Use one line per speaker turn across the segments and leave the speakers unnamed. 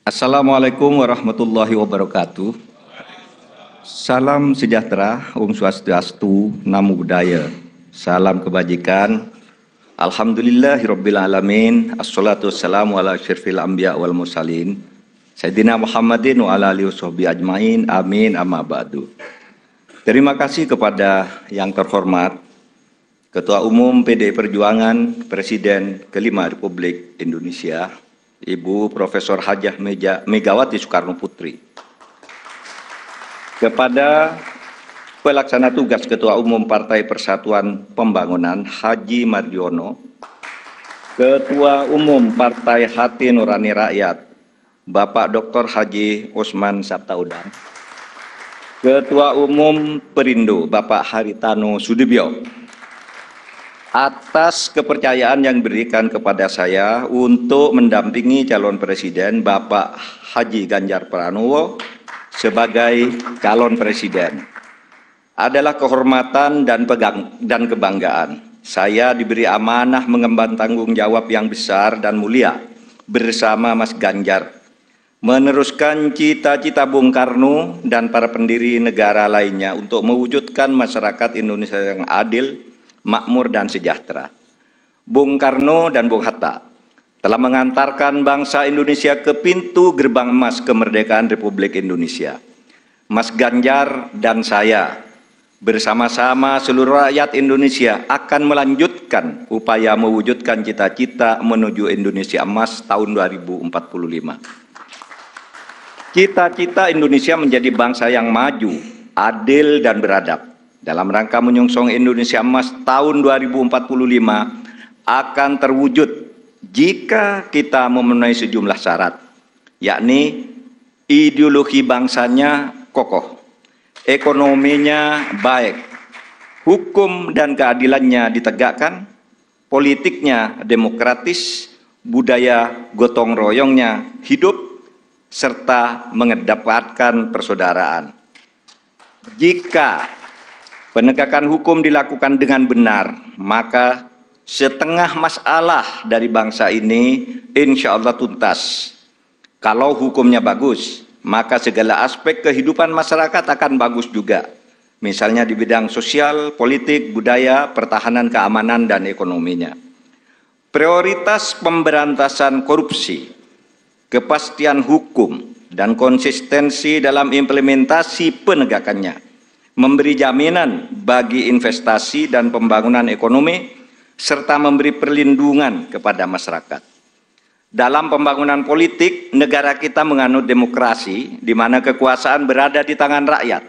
Assalamualaikum warahmatullahi wabarakatuh. Salam sejahtera, Om Swastiastu, Namo Buddhaya. Salam kebajikan. Alhamdulillahirabbil alamin. Assalatu wassalamu ala asyrafil anbiya wal mursalin. Sayyidina Muhammadin wa ala alihi washabbihi ajmain. Amin amma ba'du. Terima kasih kepada yang terhormat Ketua Umum PDI Perjuangan, Presiden kelima Republik Indonesia, Ibu Profesor Hajah Megawati Soekarno Putri. Kepada Pelaksana Tugas Ketua Umum Partai Persatuan Pembangunan Haji Mardiono, Ketua Umum Partai Hati Nurani Rakyat Bapak Dr. Haji Osman Sabtaudang, Ketua Umum Perindo Bapak Haritano Sudibyo, atas kepercayaan yang diberikan kepada saya untuk mendampingi calon presiden Bapak Haji Ganjar Pranowo sebagai calon presiden. Adalah kehormatan dan kebanggaan. Saya diberi amanah mengemban tanggung jawab yang besar dan mulia bersama Mas Ganjar, meneruskan cita-cita Bung Karno dan para pendiri negara lainnya untuk mewujudkan masyarakat Indonesia yang adil, makmur dan sejahtera. Bung Karno dan Bung Hatta telah mengantarkan bangsa Indonesia ke pintu gerbang emas kemerdekaan Republik Indonesia. Mas Ganjar dan saya bersama-sama seluruh rakyat Indonesia akan melanjutkan upaya mewujudkan cita-cita menuju Indonesia emas tahun 2045. Cita-cita Indonesia menjadi bangsa yang maju, adil dan beradab. Dalam rangka menyongsong Indonesia Emas tahun 2045 akan terwujud jika kita memenuhi sejumlah syarat, yakni ideologi bangsanya kokoh, ekonominya baik, hukum dan keadilannya ditegakkan, politiknya demokratis, budaya gotong royongnya hidup, serta mengedepankan persaudaraan. Jika penegakan hukum dilakukan dengan benar, maka setengah masalah dari bangsa ini insya Allah tuntas. Kalau hukumnya bagus, maka segala aspek kehidupan masyarakat akan bagus juga. Misalnya di bidang sosial, politik, budaya, pertahanan, keamanan, dan ekonominya. Prioritas pemberantasan korupsi, kepastian hukum, dan konsistensi dalam implementasi penegakannya memberi jaminan bagi investasi dan pembangunan ekonomi, serta memberi perlindungan kepada masyarakat. Dalam pembangunan politik, negara kita menganut demokrasi, di mana kekuasaan berada di tangan rakyat.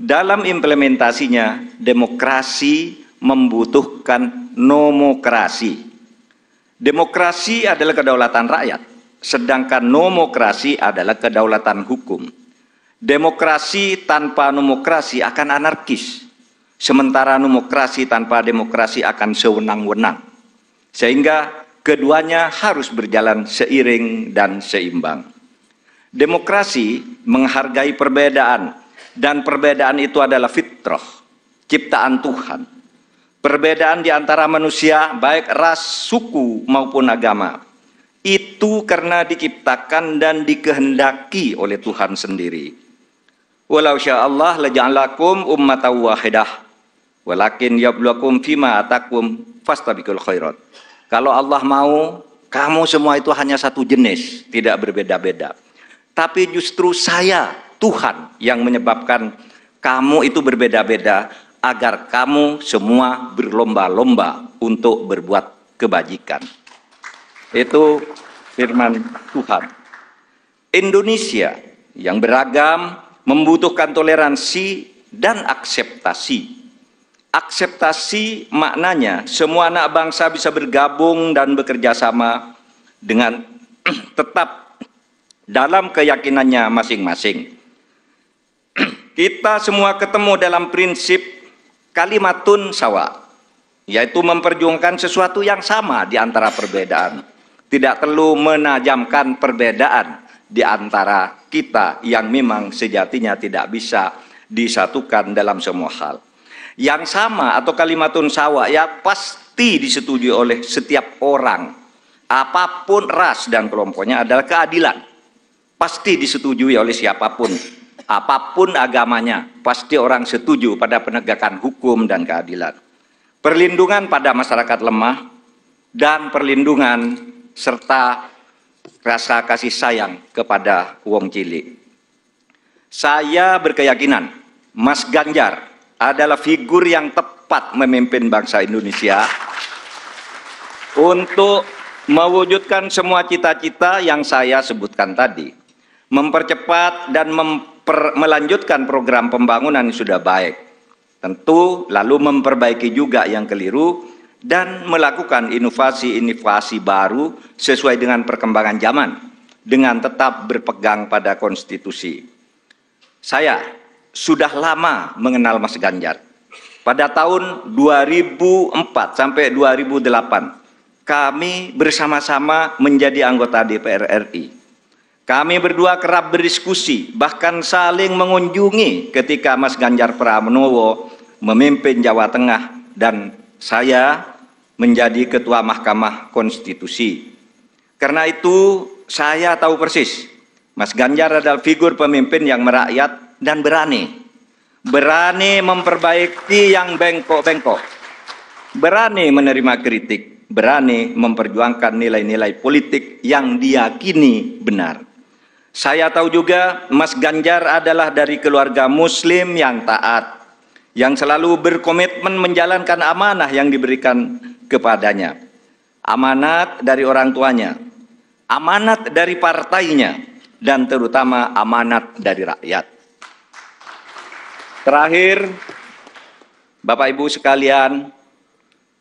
Dalam implementasinya, demokrasi membutuhkan nomokrasi. Demokrasi adalah kedaulatan rakyat, sedangkan nomokrasi adalah kedaulatan hukum. Demokrasi tanpa nomokrasi akan anarkis, sementara nomokrasi tanpa demokrasi akan sewenang-wenang. Sehingga keduanya harus berjalan seiring dan seimbang. Demokrasi menghargai perbedaan, dan perbedaan itu adalah fitrah, ciptaan Tuhan. Perbedaan di antara manusia, baik ras, suku maupun agama, itu karena diciptakan dan dikehendaki oleh Tuhan sendiri. Walau sya'allah laja'alakum ummatan wahidah walakin yabluwakum fima atakum fastabiqul khairat. Kalau Allah mau, kamu semua itu hanya satu jenis, tidak berbeda-beda. Tapi justru saya, Tuhan, yang menyebabkan kamu itu berbeda-beda agar kamu semua berlomba-lomba untuk berbuat kebajikan. Itu firman Tuhan. Indonesia yang beragam membutuhkan toleransi dan akseptasi. Akseptasi maknanya semua anak bangsa bisa bergabung dan bekerja sama dengan tetap dalam keyakinannya masing-masing. Kita semua ketemu dalam prinsip kalimatun sawa, yaitu memperjuangkan sesuatu yang sama di antara perbedaan. Tidak perlu menajamkan perbedaan di antara kita yang memang sejatinya tidak bisa disatukan dalam semua hal. Yang sama atau kalimatun sawa ya pasti disetujui oleh setiap orang, apapun ras dan kelompoknya, adalah keadilan. pasti disetujui oleh siapapun, apapun agamanya, pasti orang setuju pada penegakan hukum dan keadilan, perlindungan pada masyarakat lemah, dan perlindungan serta rasa kasih sayang kepada wong cilik. Saya berkeyakinan Mas Ganjar adalah figur yang tepat memimpin bangsa Indonesia untuk mewujudkan semua cita-cita yang saya sebutkan tadi, mempercepat dan melanjutkan program pembangunan yang sudah baik, tentu lalu memperbaiki juga yang keliru dan melakukan inovasi-inovasi baru sesuai dengan perkembangan zaman dengan tetap berpegang pada konstitusi. Saya sudah lama mengenal Mas Ganjar. Pada tahun 2004 sampai 2008, kami bersama-sama menjadi anggota DPR RI. Kami berdua kerap berdiskusi, bahkan saling mengunjungi ketika Mas Ganjar Pranowo memimpin Jawa Tengah dan saya menjadi Ketua Mahkamah Konstitusi. Karena itu saya tahu persis, Mas Ganjar adalah figur pemimpin yang merakyat dan berani memperbaiki yang bengkok-bengkok, berani menerima kritik, berani memperjuangkan nilai-nilai politik yang diyakini benar. Saya tahu juga Mas Ganjar adalah dari keluarga Muslim yang taat, yang selalu berkomitmen menjalankan amanah yang diberikan kepadanya. Amanat dari orang tuanya, amanat dari partainya, dan terutama amanat dari rakyat. Terakhir, Bapak Ibu sekalian,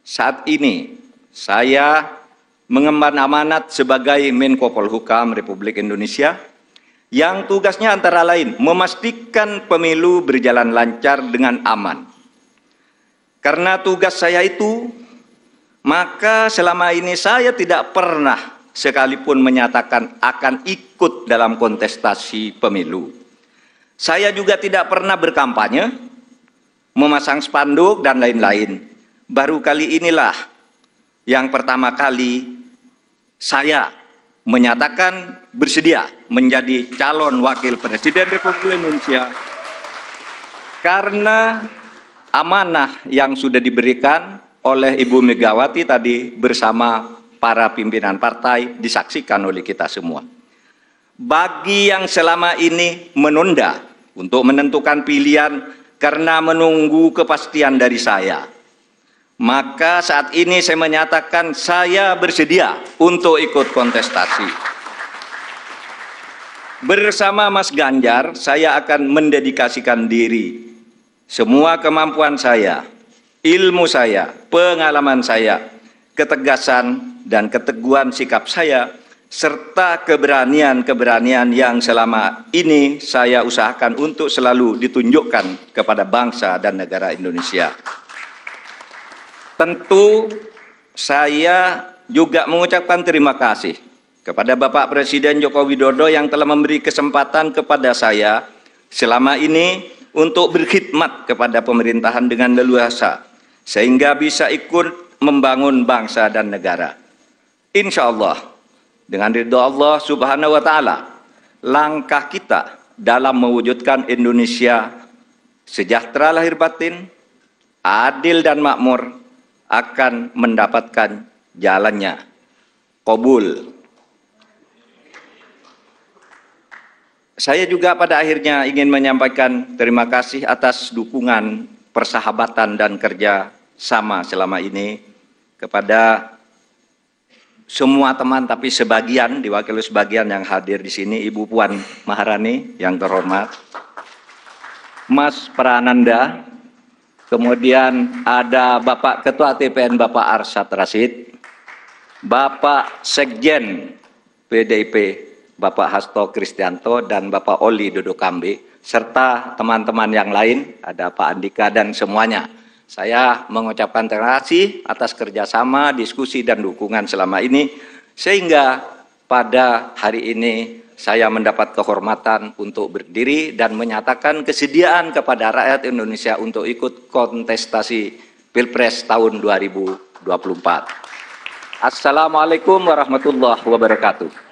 saat ini saya mengemban amanat sebagai Menko Polhukam Republik Indonesia yang tugasnya antara lain memastikan pemilu berjalan lancar dengan aman. Karena tugas saya itu, maka selama ini saya tidak pernah sekalipun menyatakan akan ikut dalam kontestasi pemilu. Saya juga tidak pernah berkampanye, memasang spanduk dan lain-lain. Baru kali inilah yang pertama kali saya menyatakan bersedia menjadi calon wakil presiden Republik Indonesia karena amanah yang sudah diberikan oleh Ibu Megawati tadi bersama para pimpinan partai disaksikan oleh kita semua. Bagi yang selama ini menunda untuk menentukan pilihan karena menunggu kepastian dari saya, maka saat ini saya menyatakan saya bersedia untuk ikut kontestasi. Bersama Mas Ganjar, saya akan mendedikasikan diri, semua kemampuan saya, ilmu saya, pengalaman saya, ketegasan dan keteguhan sikap saya, serta keberanian-keberanian yang selama ini saya usahakan untuk selalu ditunjukkan kepada bangsa dan negara Indonesia. Tentu saya juga mengucapkan terima kasih kepada Bapak Presiden Joko Widodo yang telah memberi kesempatan kepada saya selama ini untuk berkhidmat kepada pemerintahan dengan leluasa, sehingga bisa ikut membangun bangsa dan negara. Insya Allah, dengan ridho Allah Subhanahu wa Ta'ala, langkah kita dalam mewujudkan Indonesia sejahtera lahir batin, adil dan makmur akan mendapatkan jalannya. Qabul. Saya juga pada akhirnya ingin menyampaikan terima kasih atas dukungan, persahabatan dan kerja sama selama ini kepada semua teman, tapi sebagian, diwakili sebagian yang hadir di sini, Ibu Puan Maharani yang terhormat, Mas Prananda, kemudian ada Bapak Ketua TPN Bapak Arsyad Rashid, Bapak Sekjen PDIP Bapak Hasto Kristianto dan Bapak Oli Dodo Kambe, serta teman-teman yang lain, ada Pak Andika dan semuanya. Saya mengucapkan terima kasih atas kerjasama, diskusi, dan dukungan selama ini, sehingga pada hari ini saya mendapat kehormatan untuk berdiri dan menyatakan kesediaan kepada rakyat Indonesia untuk ikut kontestasi Pilpres tahun 2024. Assalamualaikum warahmatullahi wabarakatuh.